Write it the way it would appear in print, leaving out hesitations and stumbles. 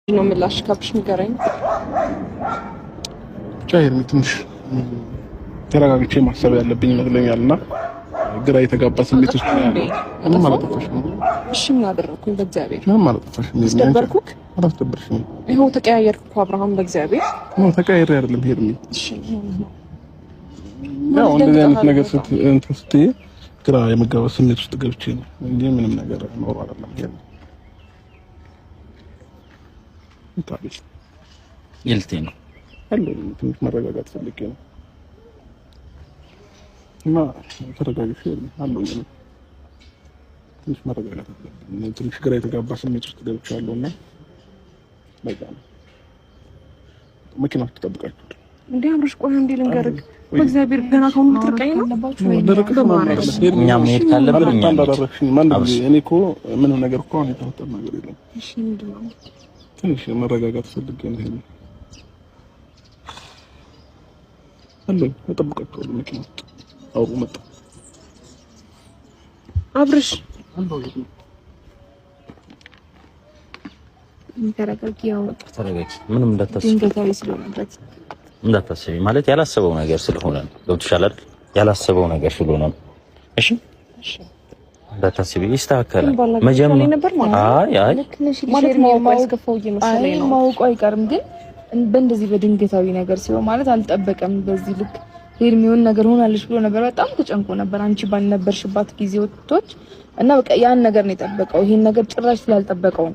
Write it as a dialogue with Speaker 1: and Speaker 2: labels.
Speaker 1: ነው ምላሽ ካብሽ ንገረኝ።
Speaker 2: ቻይር ትንሽ ተረጋግቼ ማሰብ ያለብኝ ይመስለኛልና ግራ የተጋባ ስሜት ውስጥ ነው ያለው። ምንም አላጠፋሽ ነው።
Speaker 1: እሺ ምን አደረኩኝ? በእግዚአብሔር
Speaker 2: ምንም አላጠፋሽ ነው።
Speaker 1: አስደበርኩክ?
Speaker 2: አላስደበርሽም።
Speaker 1: ይኸው ተቀያየርኩ አብርሃም፣ በእግዚአብሔር
Speaker 2: ነው ተቀያየር አይደለም ሄርሚ።
Speaker 1: እሺ
Speaker 2: ያው እንደዚህ አይነት ነገር ስትይ ግራ የመጋባት ስሜት ውስጥ ገብቼ ነው እንጂ ምንም ነገር ኖር አይደለም ሄርሚ። እንታብሽ
Speaker 3: ይልቴ ነው
Speaker 2: አለ ትንሽ መረጋጋት ፈልጌ ነው እና ተረጋግቼ አለኝ ነው ትንሽ መረጋጋት አለብኝ። ትንሽ ግራ የተጋባ ስሜት ውስጥ ገብቻለሁና በቃ መኪና ውስጥ ተጠብቃችሁ
Speaker 1: እንዴ አብረሽ ቆይ እንዴ ልንገርህ በእግዚአብሔር ገና ከሆነ ምትርቀኝ ነው
Speaker 3: እኛ መሄድ ካለብን እኛ
Speaker 2: እኔ እኮ ምንም ነገር እኮ አሁን የተፈጠረ ነገር የለም።
Speaker 1: እሺ ምንድን ነው
Speaker 2: ትንሽ መረጋጋት ፈልጌ ነው ይሄን አለኝ ተጠብቃችሁ መኪና ውስጥ አውሩ መጣ
Speaker 1: አብረሽ
Speaker 3: ተረጋጊ። ምንም እንዳታስቢ ማለት ያላሰበው ነገር ስለሆነ ነው። ገብቶሻል አይደል? ያላሰበው ነገር ስለሆነ ነው። እሺ እንዳታስቢ፣ ይስተካከላል። መጀመሪያ አይ
Speaker 1: ማለት ማወቁ አይቀርም፣ ግን በእንደዚህ በድንገታዊ ነገር ሲሆን ማለት አልጠበቀም። በዚህ ልክ ሄርሚውን ነገር ሆናለች ብሎ ነበር። በጣም ተጨንቆ ነበር አንቺ ባልነበርሽባት ጊዜ ወጥቶች እና በቃ ያን ነገር ነው የጠበቀው። ይሄን ነገር ጭራሽ ስላልጠበቀው